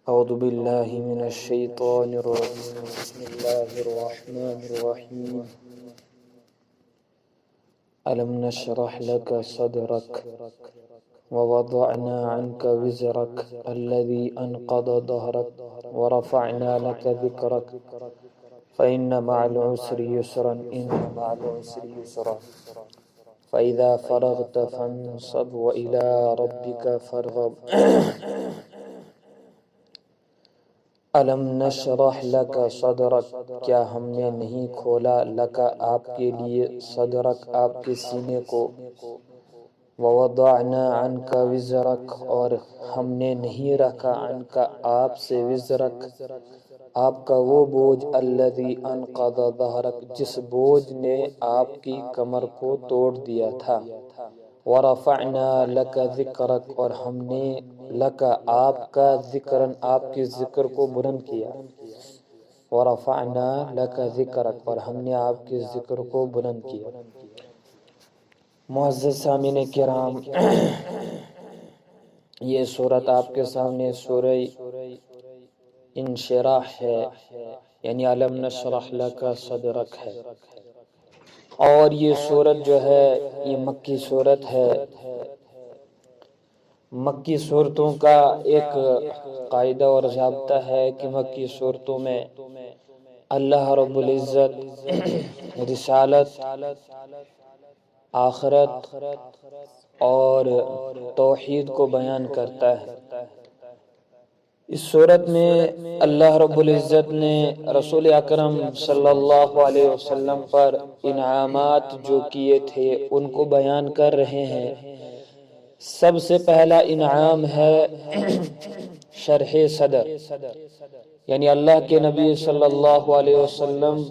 أعوذ بالله من الشيطان الرجيم. بسم الله الرحمن الرحيم. ألم نشرح لك صدرك ووضعنا عنك وزرك الذي أنقض ظهرك ورفعنا لك ذكرك فإن مع العسر يسرا إن مع العسر يسرا فإذا فرغت فانصب وإلى ربك فارغب. علم نشرح لک صدرک، کیا ہم نے نہیں کھولا لک آپ کے لیے، صدرک آپ کے سینے کو، ووضعنا عنک وزرک اور ہم نے نہیں رکھا عنک آپ سے، وزرک آپ کا وہ بوجھ، الذی انقض ظہرک جس بوجھ نے آپ کی کمر کو توڑ دیا تھا، ورفعنا لک ذکرک اور ہم نے لک آپ کا ذکرن آپ کے ذکر کو بلند کیا، ورفعنا لک ذکرک اور ہم نے آپ کے ذکر کو بلند کیا۔ معزز سامعین کرام، یہ سورت آپ کے سامنے سورہ انشراح ہے، یعنی علم نشرح لک صدرک ہے، اور یہ سورت جو ہے یہ مکی سورت ہے۔ مکی صورتوں کا ایک قاعدہ اور ضابطہ ہے کہ مکی صورتوں میں اللہ رب العزت رسالت، آخرت اور توحید کو بیان کرتا ہے۔ اس صورت میں اللہ رب العزت نے رسول اکرم صلی اللہ علیہ وسلم پر انعامات جو کیے تھے ان کو بیان کر رہے ہیں۔ سب سے پہلا انعام ہے شرح صدر، یعنی اللہ کے نبی صلی اللہ علیہ وسلم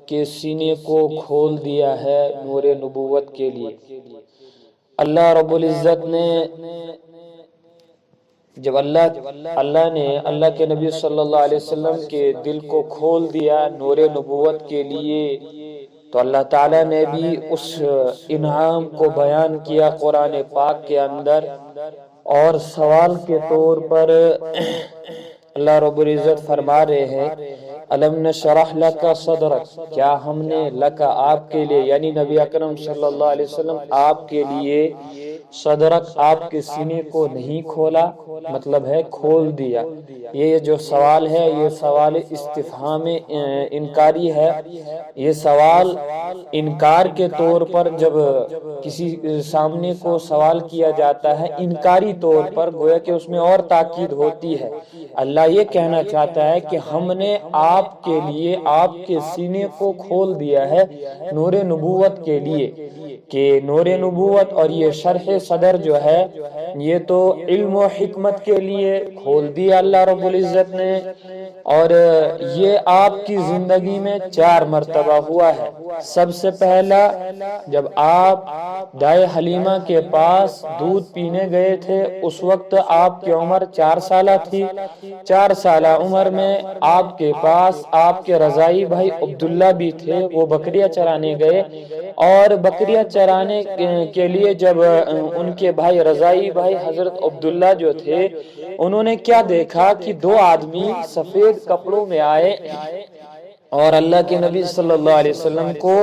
کے سینے کو کھول دیا ہے نور نبوت کے لیے۔ اللہ رب العزت نے جب اللہ کے نبی صلی اللہ علیہ وسلم کے دل کو کھول دیا نور نبوت کے لیے، تو اللہ تعالیٰ نے بھی اس انعام کو بیان کیا قرآن پاک کے اندر، اور سوال کے طور پر اللہ رب العزت فرما رہے ہیں علم نشرح لک صدرک، کیا ہم نے لک آپ کے لیے، یعنی نبی اکرم صلی اللہ علیہ وسلم آپ کے لیے، صدرک آپ کے سینے کو نہیں کھولا، مطلب ہے کھول دیا۔ یہ جو سوال ہے یہ سوال استفہام انکاری ہے۔ یہ سوال انکار کے طور پر جب کسی سامنے کو سوال کیا جاتا ہے انکاری طور پر، گویا کہ اس میں اور تاکید ہوتی ہے۔ اللہ یہ کہنا چاہتا ہے کہ ہم نے آپ کے لیے آپ کے سینے کو کھول دیا ہے نور نبوت کے لیے، کہ نور نبوت اور یہ شرح صدر جو ہے یہ تو علم و حکمت کے لیے کھول دیا اللہ رب العزت نے، اور یہ آپ کی زندگی میں 4 مرتبہ ہوا ہے۔ سب سے پہلا جب آپ دائے حلیمہ کے پاس دودھ پینے گئے تھے، اس وقت آپ کی عمر 4 سالہ تھی۔ 4 سالہ عمر میں آپ کے پاس آپ کے رضائی بھائی عبداللہ بھی تھے، وہ بکریاں چرانے گئے، اور بکریاں چرانے کے لیے جب ان کے بھائی رضائی بھائی حضرت عبداللہ جو تھے، انہوں نے کیا دیکھا کہ 2 آدمی سفید کپڑوں میں آئے اور اللہ کے نبی صلی اللہ علیہ وسلم کو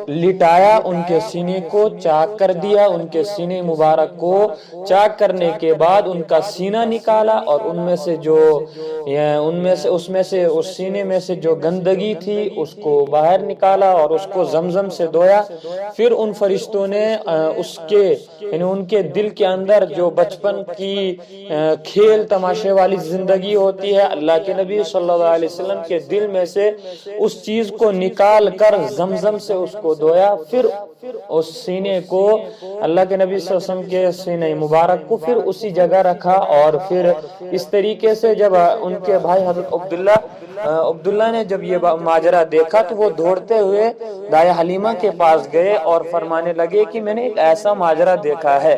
لٹایا، ان کے سینے کو چاک کر دیا، ان کے سینے مبارک کو چاک کرنے کے بعد ان کا سینہ نکالا، اور اس سینے میں سے جو گندگی تھی اس کو باہر نکالا اور اس کو زمزم سے دھویا۔ پھر ان فرشتوں نے یعنی ان کے دل کے اندر جو بچپن کی کھیل تماشے والی زندگی ہوتی ہے، اللہ کے نبی صلی اللہ علیہ وسلم کے دل میں سے اس چیز کو نکال کر زمزم سے اس کو دھویا، پھر اس سینے کو اللہ کے نبی صلی اللہ علیہ وسلم کے سینے مبارک کو پھر اسی جگہ رکھا، اور پھر اس طریقے سے جب ان کے بھائی حضرت عبداللہ نے جب یہ ماجرا دیکھا تو وہ دوڑتے ہوئے دائے حلیمہ کے پاس گئے اور فرمانے لگے کہ میں نے ایک ایسا ماجرا دیکھا ہے۔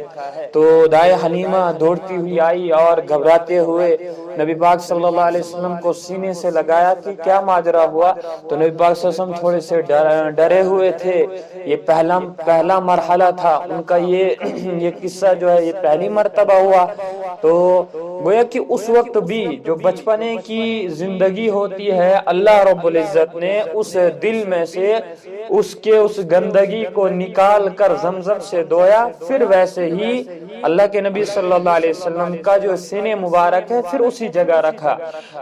تو دائے حلیمہ دوڑتی ہوئی آئی اور گھبراتے ہوئے نبی پاک صلی اللہ علیہ وسلم کو سینے سے لگایا کہ کیا ماجرا ہوا؟ تو نبی پاک صلی اللہ علیہ وسلم تھوڑے سے ڈرے ہوئے تھے، یہ پہلا مرحلہ تھا ان کا، یہ قصہ جو ہے یہ پہلی مرتبہ ہوا۔ تو گویا کہ اس وقت بھی جو بچپنے کی زندگی ہوتی ہے اللہ رب العزت نے اس دل میں سے اس گندگی کو نکال کر زمزم سے دھویا، پھر ویسے ہی اللہ کے نبی صلی اللہ علیہ وسلم کا جو سینے مبارک ہے پھر اسی جگہ رکھا۔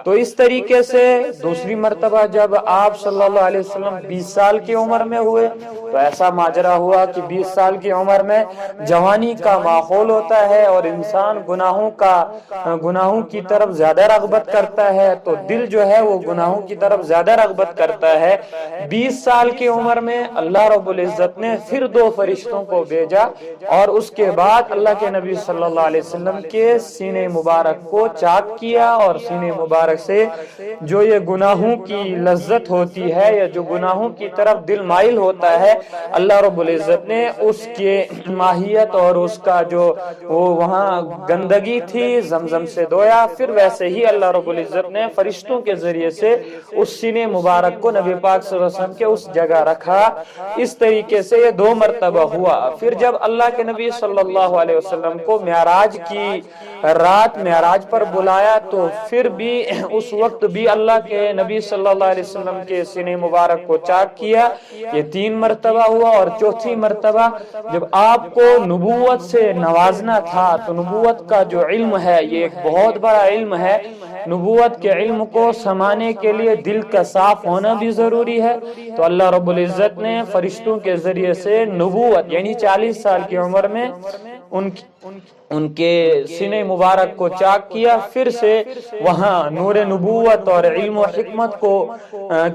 تو اس طریقے سے دوسری مرتبہ جب آپ صلی اللہ علیہ وسلم 20 سال کی عمر میں ہوئے تو ایسا ماجرا ہوا کہ 20 سال کی عمر میں جوانی کا ماحول ہوتا ہے اور انسان گناہوں کی طرف زیادہ رغبت کرتا ہے، تو دل جو ہے وہ گناہوں کی طرف زیادہ رغبت کرتا ہے۔ 20 سال کی عمر میں اللہ رب العزت نے پھر 2 فرشتوں کو بھیجا اور اس کے بعد اللہ کے نبی صلی اللہ علیہ وسلم کے سینے مبارک کو چاک کیا، اور سینے مبارک سے جو یہ گناہوں کی لذت ہوتی ہے یا جو گناہوں کی طرف دل مائل ہوتا ہے، اللہ رب العزت نے اس کے ماہیت اور اس کا جو وہ وہاں گندگی تھی زمزم سے دھویا، پھر ویسے ہی اللہ رب العزت نے فرشتوں کے ذریعے سے اس سینے مبارک کو نبی پاک صلی اللہ علیہ وسلم کے اس جگہ رکھا۔ اس طریقے سے یہ 2 مرتبہ ہوا۔ پھر جب اللہ کے نبی صلی اللہ علیہ وسلم کو معراج کی رات معراج پر بلایا تو پھر بھی اس وقت بھی اللہ کے نبی صلی اللہ علیہ وسلم کے سینے مبارک کو چاک کیا۔ یہ 3 مرتبہ ہوا، اور چوتھی مرتبہ جب آپ کو نبوت سے نوازنا تھا تو نبوت کا جو علم ہے یہ ایک بہت بڑا علم ہے، نبوت کے علم کو سمانے کے لیے دل کا صاف ہونا بھی ضروری ہے، تو اللہ رب العزت نے فرشتوں کے ذریعے سے نبوت یعنی 40 سال کی عمر میں ان کے سینے مبارک کو چاک کیا، پھر سے وہاں نور نبوت اور علم و حکمت کو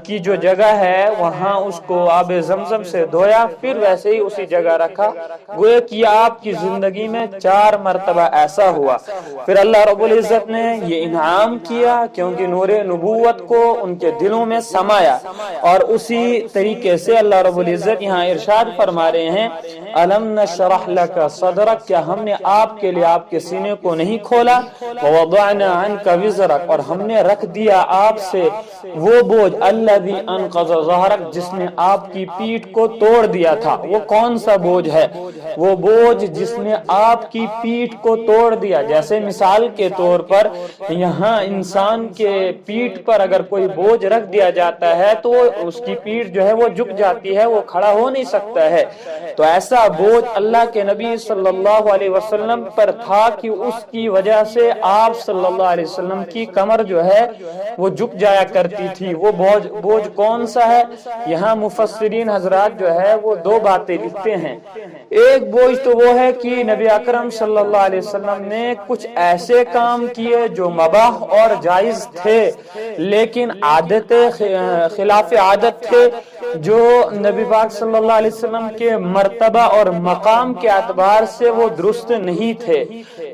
کی جو جگہ ہے وہاں اس کو آب زمزم سے دھویا، پھر ویسے ہی اسی جگہ رکھا۔ گویا کہ آپ کی زندگی میں 4 مرتبہ ایسا ہوا۔ پھر اللہ رب العزت نے یہ انعام کیا کیونکہ نور نبوت کو ان کے دلوں میں سمایا، اور اسی طریقے سے اللہ رب العزت یہاں ارشاد فرما رہے ہیں الم نشرح لک صدرک، کیا ہم نے آپ کے لیے آپ کے سینے کو نہیں کھولا، ووضعنا عنک وزرک، اور ہم نے رکھ دیا آپ سے وہ بوجھ الذی انقض ظہرک، جس نے آپ کی پیٹھ کو توڑ دیا تھا۔ وہ کون سا بوجھ ہے؟ وہ بوجھ جس نے آپ کی پیٹھ کو توڑ دیا۔ جیسے مثال کے طور پر یہاں انسان کے پیٹھ پر اگر کوئی بوجھ رکھ دیا جاتا ہے تو اس کی پیٹھ جو ہے وہ جھک جاتی ہے، وہ کھڑا ہو نہیں سکتا ہے، تو ایسا بوجھ اللہ کے نبی صلی اللہ علیہ وسلم پر تھا کہ اس کی وجہ سے آپ صلی اللہ علیہ وسلم کی کمر جو ہے وہ جھک جایا کرتی تھی۔ وہ بوجھ کون سا ہے؟ یہاں مفسرین حضرات جو ہے وہ 2 باتیں لکھتے ہیں۔ ایک بوجھ تو وہ ہے کہ نبی اکرم صلی اللہ علیہ وسلم نے کچھ ایسے کام کیے جو مباح اور جائز تھے لیکن عادت خلاف عادت تھے، جو نبی پاک صلی اللہ علیہ وسلم کے مرتبہ اور مقام کے اعتبار سے وہ درست نہیں تھے،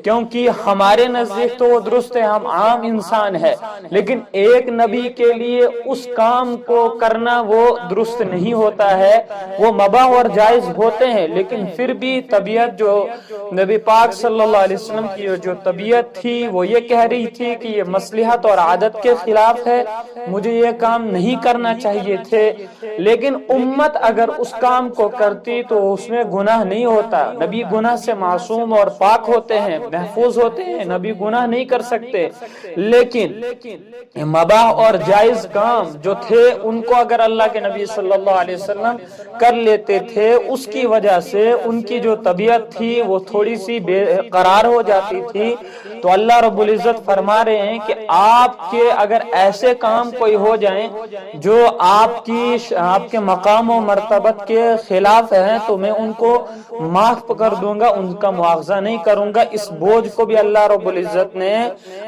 کیونکہ ہمارے نزدیک تو وہ درست ہے، ہم عام انسان ہے، لیکن ایک نبی کے لیے اس کام کو کرنا وہ درست نہیں ہوتا ہے۔ وہ مباح اور جائز ہوتے ہیں لیکن پھر بھی طبیعت جو نبی پاک صلی اللہ علیہ وسلم کی جو طبیعت تھی وہ یہ کہہ رہی تھی کہ یہ مصلحت اور عادت کے خلاف ہے، مجھے یہ کام نہیں کرنا چاہیے تھے، لیکن امت اگر اس کام کو کرتی تو اس میں گناہ نہیں ہوتا۔ نبی گناہ سے معصوم اور پاک ہوتے ہیں، محفوظ ہوتے ہیں، نبی گناہ نہیں کر سکتے، لیکن مباح اور جائز کام جو تھے ان کو اگر اللہ کے نبی صلی اللہ علیہ وسلم کر لیتے تھے، اس کی وجہ سے ان کی جو طبیعت تھی وہ تھوڑی سی بے قرار ہو جاتی تھی، تو اللہ رب العزت فرما رہے ہیں کہ آپ کے اگر ایسے کام کوئی ہو جائیں جو آپ کے مقام و مرتبت کے خلاف ہیں تو میں ان کو معاف کر دوں گا، ان کا مواخذہ نہیں کروں گا۔ اس بوجھ کو بھی اللہ رب العزت نے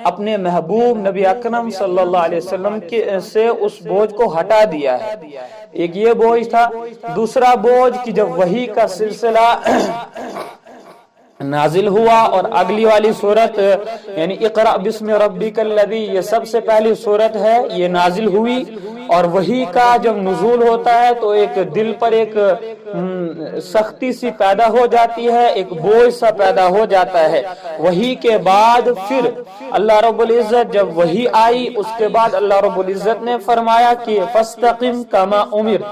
اپنے محبوب نبی اکرم صلی اللہ علیہ وسلم سے اس بوجھ کو ہٹا دیا ہے۔ ایک یہ بوجھ تھا۔ دوسرا بوجھ کہ جب وحی کا سلسلہ نازل ہوا اور اگلی والی صورت یعنی اقرأ بسم ربک الذی، یہ سب سے پہلی صورت ہے، یہ نازل ہوئی، اور وحی کا جب نزول ہوتا ہے تو ایک دل پر ایک سختی سی پیدا ہو جاتی ہے، ایک بوجھ سا پیدا ہو جاتا ہے۔ وہی کے بعد پھر اللہ رب العزت جب وہی آئی، اس کے بعد اللہ رب العزت نے فرمایا کہ فاستقم کما امر،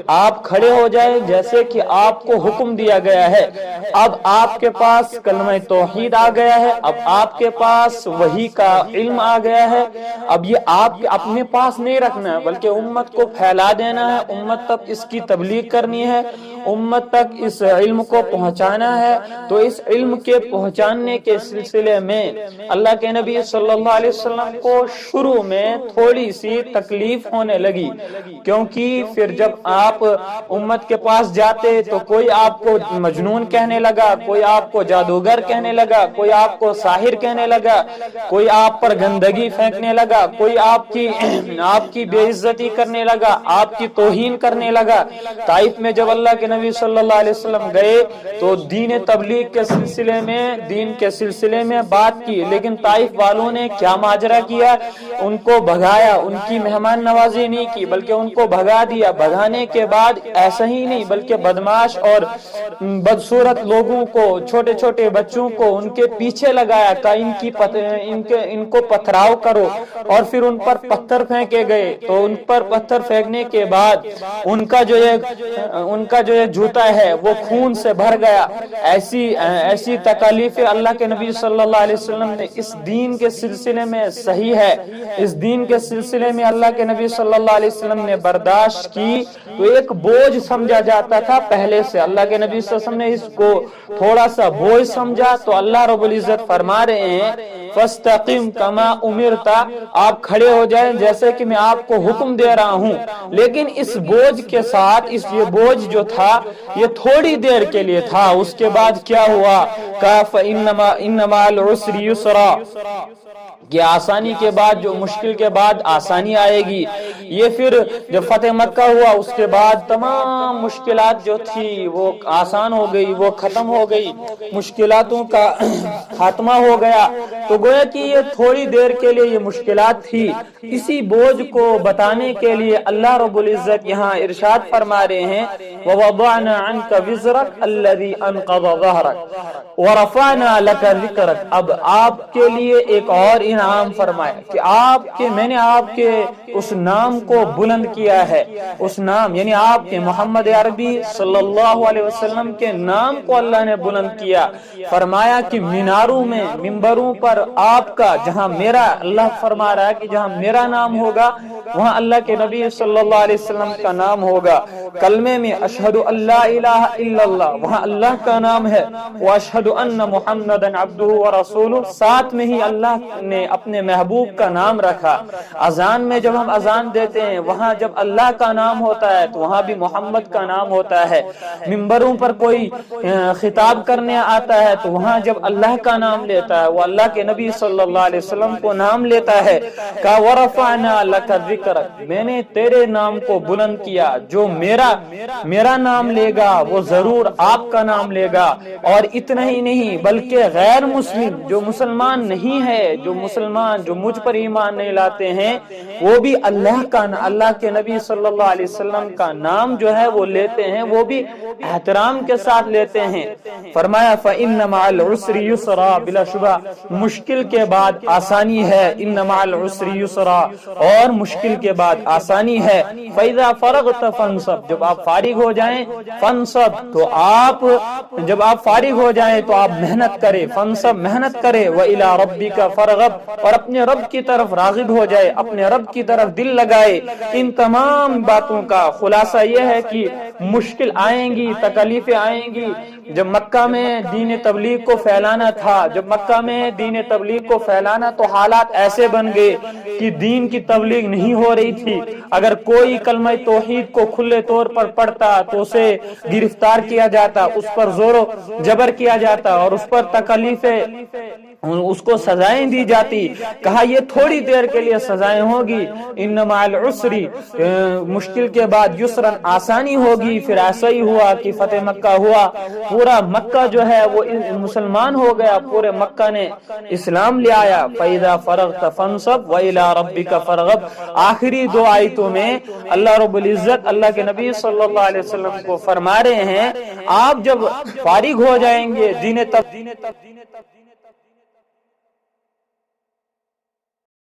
آپ کھڑے ہو جائیں جیسے کہ آپ کو حکم دیا گیا ہے۔ اب آپ کے پاس کلمہ توحید آ گیا ہے، اب آپ کے پاس وحی کا علم آ گیا ہے۔ اب یہ آپ اپنے پاس نہیں رکھنا ہے بلکہ امت کو پھیلا دینا ہے، امت تک اس کی تبلیغ کرنی ہے، امت تک اس علم کو پہنچانا ہے۔ تو اس علم کے پہنچانے کے سلسلے میں اللہ کے نبی صلی اللہ علیہ وسلم کو شروع میں تھوڑی سی تکلیف ہونے لگی، کیونکہ پھر جب آپ امت کے پاس جاتے تو کوئی آپ کو مجنون کہنے لگا، کوئی آپ کو جادوگر کہنے لگا، کوئی آپ کو ساحر کہنے لگا، کوئی آپ پر گندگی پھینکنے لگا، کوئی آپ کی بے عزتی کرنے لگا، آپ کی توہین کرنے لگا۔ طائف میں جب اللہ کے نبی صلی اللہ علیہ وسلم گئے تو دین تبلیغ کے سلسلے میں بات کی، لیکن طائف والوں نے کیا ماجرا کیا، ان کو بھگایا، ان کی مہمان نوازی نہیں کی بلکہ ان کو بھگا دیا۔ بھگانے کے بعد ایسا ہی نہیں بلکہ بدماش اور بدصورت لوگوں کو، چھوٹے چھوٹے بچوں کو ان کے پیچھے لگایا کہ ان کو پتھراؤ کرو، اور پھر ان پر پتھر پھینکے گئے۔ تو ان پر پتھر پھینکنے کے بعد ان کا جو یہ جوتا ہے وہ خون سے بھر گیا۔ ایسی تکالیفیں اللہ کے نبی صلی اللہ علیہ وسلم نے اس دین کے سلسلے میں صحیح ہے، اس دین کے سلسلے میں اللہ کے نبی صلی اللہ علیہ وسلم نے برداشت کی، تو ایک بوجھ سمجھا جاتا تھا پہلے سے۔ اللہ کے نبی صلی اللہ علیہ وسلم نے اس کو تھوڑا سا بوجھ سمجھا، تو اللہ رب العزت فرما رہے ہیں فاستقم کما امرت، آپ کھڑے ہو جائیں جیسے کہ میں آپ کو حکم دے رہا ہوں۔ لیکن اس بوجھ کے ساتھ یہ بوجھ جو تھا یہ تھوڑی دیر کے لیے تھا، اس کے بعد کیا ہوا، انما العسر یسرا، کہ آسانی کے بعد جو مشکل کے بعد آسانی آئے گی۔ یہ پھر جب فتح مکہ ہوا اس کے بعد تمام مشکلات جو تھی وہ آسان ہو گئی، وہ ختم ہو گئی، مشکلاتوں کا خاتمہ ہو گیا۔ تو گویا کہ یہ تھوڑی دیر کے لیے یہ مشکلات تھی، اسی بوجھ کو بتانے کے لیے اللہ رب العزت یہاں ارشاد فرما رہے ہیں وَوَضَعْنَا عَنْكَ وِزْرَكَ الَّذِي أَنْقَضَ ظَهْرَكَ وَرَفَعْنَا لَكَ ذِكْرَكَ۔ اب آپ کے لیے ایک اور انعام فرمایا کہ میں نے آپ کے اس نام کو بلند کیا ہے، اس نام یعنی آپ کے محمد عربی صلی اللہ علیہ وسلم کے نام کو اللہ نے بلند کیا۔ فرمایا کہ میناروں میں، ممبروں پر آپ کا، جہاں میرا، اللہ فرما رہا ہے کہ جہاں میرا نام ہوگا وہاں اللہ کے نبی صلی اللہ علیہ وسلم کا نام ہوگا۔ کلمے میں اشہد اللہ الہ الا اللہ، وہاں اللہ کا نام ہے، واشہد ان محمدا عبدہ ورسولہ، ساتھ میں ہی اللہ نے اپنے محبوب کا نام رکھا۔ اذان میں جب ہم اذان دیتے ہیں وہاں جب اللہ کا نام ہوتا ہے تو وہاں بھی محمد کا نام ہوتا ہے۔ ممبروں پر کوئی خطاب کرنے آتا ہے تو وہاں جب اللہ کا نام لیتا ہے وہ اللہ کے نبی صلی اللہ علیہ وسلم کو نام لیتا ہے۔ کہ ورفعنا لک ذکرک، میں نے تیرے نام کو بلند کیا، جو میرا نام لے گا وہ ضرور آپ کا نام لے گا۔ اور اتنا ہی نہیں بلکہ غیر مسلم جو مسلمان نہیں ہے، جو مسلمان جو مجھ پر ایمان نہیں لاتے ہیں، وہ بھی اللہ کے نبی صلی اللہ علیہ وسلم کا نام جو ہے وہ لیتے ہیں، وہ بھی احترام کے ساتھ لیتے ہیں۔ فرمایا فَإِنَّ مَعَ الْعُسْرِ يُسْرًا، بلا شبہ مشکل کے بعد آسانی ہے، إِنَّ مَعَ الْعُسْرِ يُسْرًا، اور مشکل کے بعد آسانی ہے۔ فَإِذَا فَرَغْتَ فَانْصَبْ، جب آپ فارغ ہو جائیں، فَانْصَبْ، تو جب آپ فارغ ہو جائیں تو آپ محنت کریں، فَانْصَبْ، محنت کریں، وَإِلَى رَبِّكَ فَارْغَب، اور اپنے رب کی طرف راغب ہو جائے، اپنے رب کی طرف دل لگائے۔ ان تمام باتوں کا خلاصہ یہ ہے کہ مشکل آئیں گی، تکلیفیں آئیں گی۔ جب مکہ میں دین تبلیغ کو پھیلانا تھا، جب مکہ میں دین تبلیغ کو پھیلانا تو حالات ایسے بن گئے کہ دین کی تبلیغ نہیں ہو رہی تھی۔ اگر کوئی کلمہ توحید کو کھلے طور پر پڑھتا تو اسے گرفتار کیا جاتا، اس پر زور و جبر کیا جاتا اور اس پر تکلیفیں اس کو سزائیں دی جاتی. کہا یہ تھوڑی دیر کے لیے سزائیں ہوگی، ان مع العسر، مشکل کے بعد یسرا، آسانی ہوگی. پھر ایسا ہی ہوا کہ فتح مکہ ہوا، پورا مکہ جو ہے وہ مسلمان ہو گیا، پورے مکہ نے اسلام لے آیا. فَإِذَا فَرَغْتَ فَانْصَبْ وَإِلَىٰ رَبِّكَ فَارْغَب. آخری دو آیتوں میں اللہ رب العزت اللہ کے نبی صلی اللہ علیہ وسلم کو فرما رہے ہیں آپ جب فارغ ہو جائیں گے دین